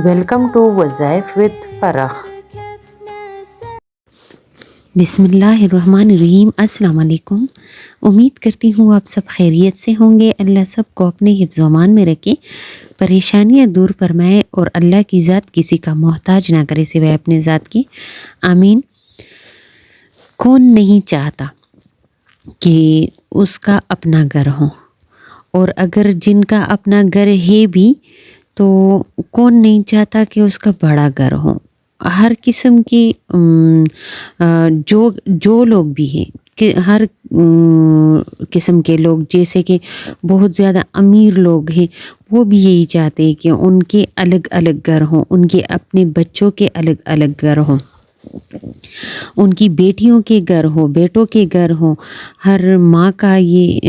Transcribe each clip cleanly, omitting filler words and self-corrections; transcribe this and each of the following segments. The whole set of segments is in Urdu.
ویلکم ٹو وظائف ود فرح۔ بسم اللہ الرحمن الرحیم۔ السلام علیکم۔ امید کرتی ہوں آپ سب خیریت سے ہوں گے۔ اللہ سب کو اپنے حفظ و امان میں رکھے، پریشانیاں دور فرمائے اور اللہ کی ذات کسی کا محتاج نہ کرے سوائے اپنے ذات کی، آمین۔ کون نہیں چاہتا کہ اس کا اپنا گھر ہو، اور اگر جن کا اپنا گھر ہے بھی تو کون نہیں چاہتا کہ اس کا بڑا گھر ہو۔ ہر قسم کی جو لوگ بھی ہیں کہ ہر قسم کے لوگ، جیسے کہ بہت زیادہ امیر لوگ ہیں، وہ بھی یہی چاہتے ہیں کہ ان کے الگ الگ گھر ہوں، ان کے اپنے بچوں کے الگ الگ گھر ہوں، ان کی بیٹیوں کے گھر ہو، بیٹوں کے گھر ہوں۔ ہر ماں کا یہ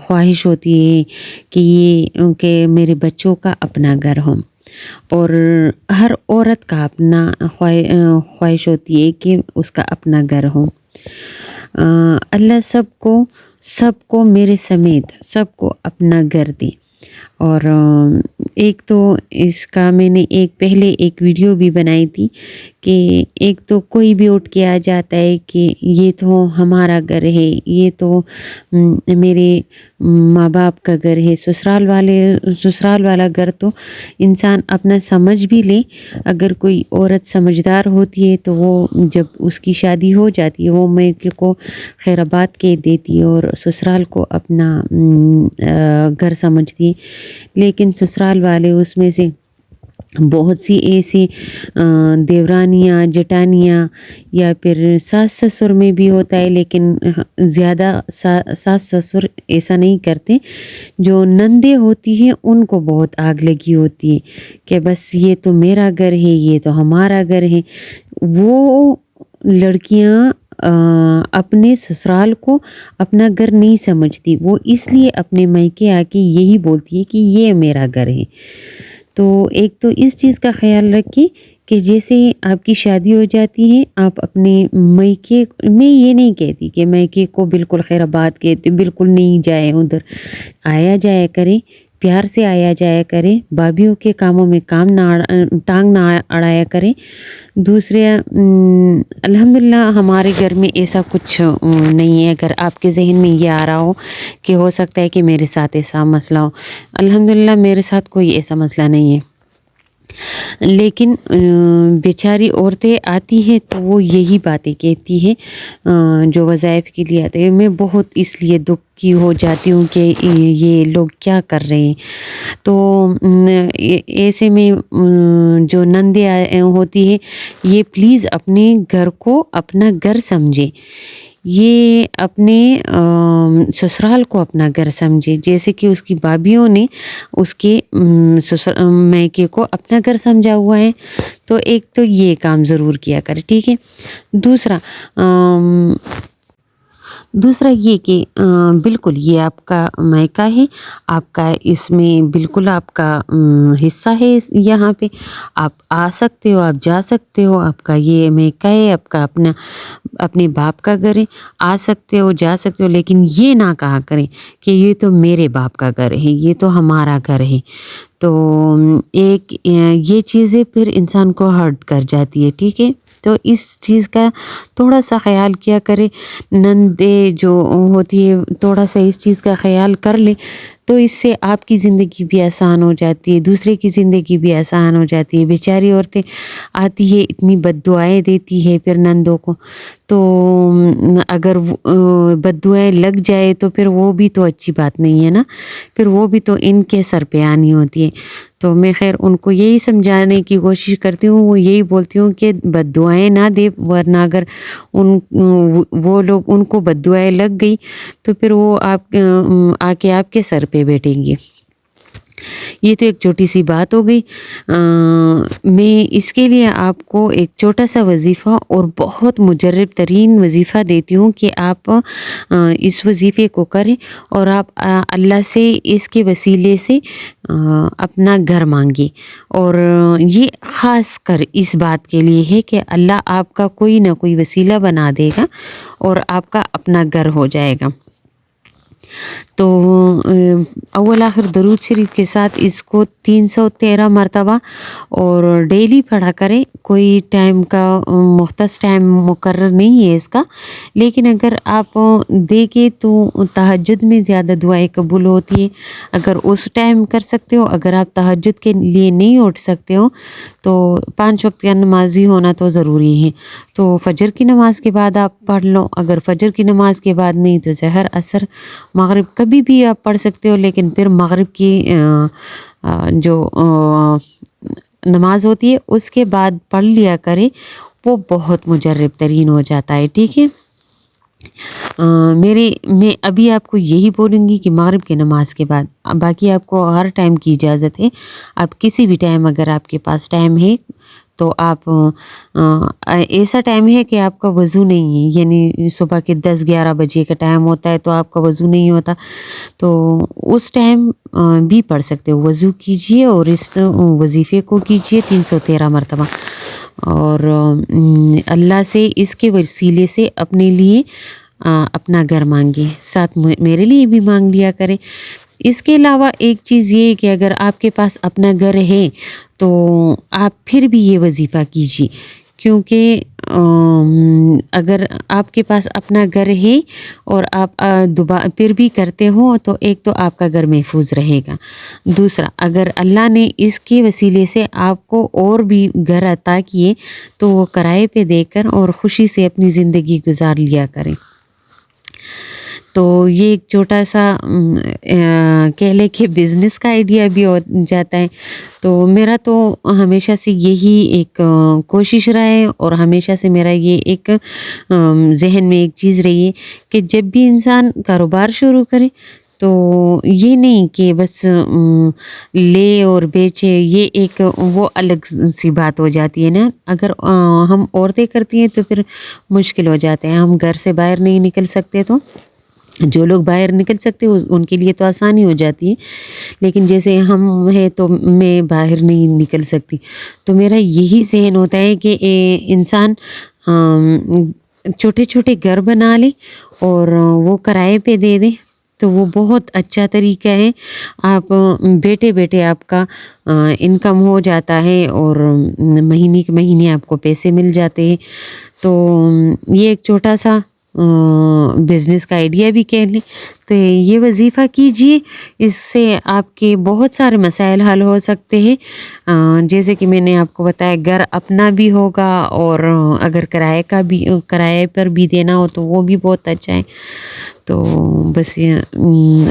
خواہش ہوتی ہے کہ میرے بچوں کا اپنا گھر ہو، اور ہر عورت کا اپنا خواہش ہوتی ہے کہ اس کا اپنا گھر ہو۔ اللہ سب کو میرے سمیت سب کو اپنا گھر دے۔ اور ایک تو اس کا میں نے پہلے ایک ویڈیو بھی بنائی تھی کہ ایک تو کوئی بھی اٹھ کے آ جاتا ہے کہ یہ تو ہمارا گھر ہے، یہ تو میرے ماں باپ کا گھر ہے، سسرال والا گھر تو انسان اپنا سمجھ بھی لے۔ اگر کوئی عورت سمجھدار ہوتی ہے تو وہ جب اس کی شادی ہو جاتی ہے وہ میکے کو خیر آباد کہہ دیتی ہے اور سسرال کو اپنا گھر سمجھتی ہے، لیکن سسرال والے اس میں سے بہت سی ایسی دیورانیاں، جٹانیاں یا پھر ساس سسر میں بھی ہوتا ہے، لیکن زیادہ ساس سسر ایسا نہیں کرتے۔ جو نندے ہوتی ہیں ان کو بہت آگ لگی ہوتی ہے کہ بس یہ تو میرا گھر ہے، یہ تو ہمارا گھر ہے۔ وہ لڑکیاں اپنے سسرال کو اپنا گھر نہیں سمجھتی، وہ اس لیے اپنے میکے آ کے یہی بولتی ہے کہ یہ میرا گھر ہے۔ تو ایک تو اس چیز کا خیال رکھیں کہ جیسے آپ کی شادی ہو جاتی ہے، آپ اپنے میکے میں، یہ نہیں کہتی کہ میکے کو بالکل خیر آباد کہتے، بالکل نہیں جائے، ادھر آیا جایا کرے، پیار سے آیا جایا کرے، بھابھیوں کے کاموں میں ٹانگ نہ اڑایا کرے۔ دوسرے الحمدللہ ہمارے گھر میں ایسا کچھ نہیں ہے۔ اگر آپ کے ذہن میں یہ آ رہا ہو کہ ہو سکتا ہے کہ میرے ساتھ ایسا مسئلہ ہو، الحمدللہ میرے ساتھ کوئی ایسا مسئلہ نہیں ہے، لیکن بیچاری عورتیں آتی ہیں تو وہ یہی باتیں کہتی ہے جو وظائف کے لیے آتے ہیں۔ میں بہت اس لیے دکھ کی ہو جاتی ہوں کہ یہ لوگ کیا کر رہے ہیں۔ تو ایسے میں جو نندے ہوتی ہے، یہ پلیز اپنے گھر کو اپنا گھر سمجھے، یہ اپنے سسرال کو اپنا گھر سمجھے، جیسے کہ اس کی بھابھیوں نے اس کے میکے کو اپنا گھر سمجھا ہوا ہے۔ تو ایک تو یہ کام ضرور کیا کرے، ٹھیک ہے۔ دوسرا یہ کہ بالکل یہ آپ کا میکہ ہے، آپ کا اس میں بالکل آپ کا حصہ ہے، یہاں پہ آپ آ سکتے ہو، آپ جا سکتے ہو، آپ کا یہ میکہ ہے، آپ کا اپنے باپ کا گھر ہے، آ سکتے ہو، جا سکتے ہو، لیکن یہ نہ کہا کریں کہ یہ تو میرے باپ کا گھر ہے، یہ تو ہمارا گھر ہے۔ تو یہ چیزیں پھر انسان کو ہرٹ کر جاتی ہے، ٹھیک ہے۔ تو اس چیز کا تھوڑا سا خیال کیا کرے، نندے جو ہوتی ہے تھوڑا سا اس چیز کا خیال کر لے تو اس سے آپ کی زندگی بھی آسان ہو جاتی ہے، دوسرے کی زندگی بھی آسان ہو جاتی ہے۔ بیچاری عورتیں آتی ہے، اتنی بد دعائیں دیتی ہے پھر نندوں کو، تو اگر بد دعائیں لگ جائے تو پھر وہ بھی تو اچھی بات نہیں ہے نا، پھر وہ بھی تو ان کے سر پہ آنی ہوتی ہے۔ تو میں خیر ان کو یہی سمجھانے کی کوشش کرتی ہوں، وہ یہی بولتی ہوں کہ بد دعائیں نہ دے، ورنہ اگر وہ لوگ ان کو بد دعائیں لگ گئی تو پھر وہ آ کے آپ کے سر پہ بیٹھیں گے۔ یہ تو ایک چھوٹی سی بات ہو گئی۔ میں اس کے لیے آپ کو ایک چھوٹا سا وظیفہ اور بہت مجرب ترین وظیفہ دیتی ہوں کہ آپ اس وظیفے کو کریں اور آپ اللہ سے اس کے وسیلے سے اپنا گھر مانگیں، اور یہ خاص کر اس بات کے لیے ہے کہ اللہ آپ کا کوئی نہ کوئی وسیلہ بنا دے گا اور آپ کا اپنا گھر ہو جائے گا۔ تو اول آخر درود شریف کے ساتھ اس کو 313 مرتبہ اور ڈیلی پڑھا کریں. کوئی ٹائم کا مختص ٹائم مقرر نہیں ہے اس کا، لیکن اگر آپ دیکھیں تو تہجد میں زیادہ دعائیں قبول ہوتی ہے. اگر اس ٹائم کر سکتے ہو، اگر آپ تہجد کے لیے نہیں اٹھ سکتے ہو تو 5 وقت کا نمازی ہونا تو ضروری ہے. تو فجر کی نماز کے بعد آپ پڑھ لو. اگر فجر کی نماز کے بعد نہیں تو ظہر، عصر، مغرب کبھی بھی آپ پڑھ سکتے ہو، لیکن پھر مغرب کی جو نماز ہوتی ہے اس کے بعد پڑھ لیا کرے، وہ بہت مجرب ترین ہو جاتا ہے. ٹھیک ہے، میں ابھی آپ کو یہی بولوں گی کہ مغرب کی نماز کے بعد، باقی آپ کو ہر ٹائم کی اجازت ہے. آپ کسی بھی ٹائم اگر آپ کے پاس ٹائم ہے تو آپ ایسا ٹائم ہے کہ آپ کا وضو نہیں ہے، یعنی صبح کے 10-11 بجے کا ٹائم ہوتا ہے تو آپ کا وضو نہیں ہوتا، تو اس ٹائم بھی پڑھ سکتے ہو. وضو کیجئے اور اس وظیفے کو کیجئے 313 مرتبہ، اور اللہ سے اس کے وسیلے سے اپنے لیے اپنا گھر مانگے، ساتھ میرے لیے بھی مانگ لیا کرے. اس کے علاوہ ایک چیز یہ ہے کہ اگر آپ کے پاس اپنا گھر ہے تو آپ پھر بھی یہ وظیفہ کیجیے، کیونکہ اگر آپ کے پاس اپنا گھر ہے اور آپ پھر بھی کرتے ہو تو ایک تو آپ کا گھر محفوظ رہے گا، دوسرا اگر اللہ نے اس کے وسیلے سے آپ کو اور بھی گھر عطا کیے تو وہ کرائے پہ دے کر اور خوشی سے اپنی زندگی گزار لیا کریں. تو یہ ایک چھوٹا سا کہہ لے کہ بزنس کا آئیڈیا بھی ہو جاتا ہے. تو میرا تو ہمیشہ سے یہی ایک کوشش رہا ہے، اور ہمیشہ سے میرا یہ ایک ذہن میں ایک چیز رہی ہے کہ جب بھی انسان کاروبار شروع کرے تو یہ نہیں کہ بس لے اور بیچے، یہ ایک وہ الگ سی بات ہو جاتی ہے نا. اگر ہم عورتیں کرتی ہیں تو پھر مشکل ہو جاتے ہیں، ہم گھر سے باہر نہیں نکل سکتے. تو جو لوگ باہر نکل سکتے ان کے لیے تو آسانی ہو جاتی ہے، لیکن جیسے ہم ہیں تو میں باہر نہیں نکل سکتی. تو میرا یہی ذہن ہوتا ہے کہ انسان چھوٹے چھوٹے گھر بنا لے اور وہ کرائے پہ دے دے تو وہ بہت اچھا طریقہ ہے. آپ بیٹھے بیٹھے آپ کا انکم ہو جاتا ہے اور مہینے کے مہینے آپ کو پیسے مل جاتے ہیں. تو یہ ایک چھوٹا سا بزنس کا آئیڈیا بھی کہہ لیں. تو یہ وظیفہ کیجئے، اس سے آپ کے بہت سارے مسائل حل ہو سکتے ہیں. جیسے کہ میں نے آپ کو بتایا گھر اپنا بھی ہوگا، اور اگر کرائے پر بھی دینا ہو تو وہ بھی بہت اچھا ہے. تو بس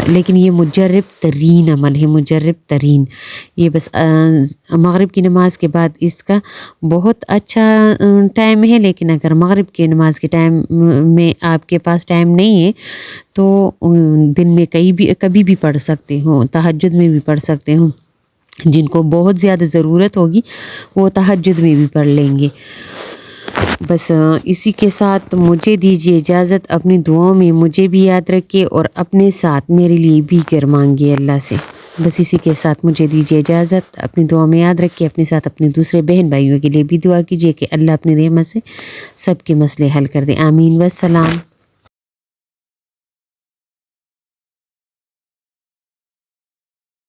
لیکن یہ مجرب ترین عمل ہے، مجرب ترین. یہ بس مغرب کی نماز کے بعد اس کا بہت اچھا ٹائم ہے، لیکن اگر مغرب کی نماز کے ٹائم میں آپ کے پاس ٹائم نہیں ہے تو دن میں کبھی بھی پڑھ سکتے ہوں، تہجد میں بھی پڑھ سکتے ہوں. جن کو بہت زیادہ ضرورت ہوگی وہ تہجد میں بھی پڑھ لیں گے. بس اسی کے ساتھ مجھے دیجیے اجازت. اپنی دعاؤں میں مجھے بھی یاد رکھیے اور اپنے ساتھ میرے لیے بھی گھر مانگیے اللہ سے. بس اسی کے ساتھ مجھے دیجیے اجازت. اپنی دعاؤں میں یاد رکھیے، اپنے ساتھ اپنے دوسرے بہن بھائیوں کے لیے بھی دعا کیجیے کہ اللہ اپنی رحمت سے سب کے مسئلے حل کر دے. آمین والسلام.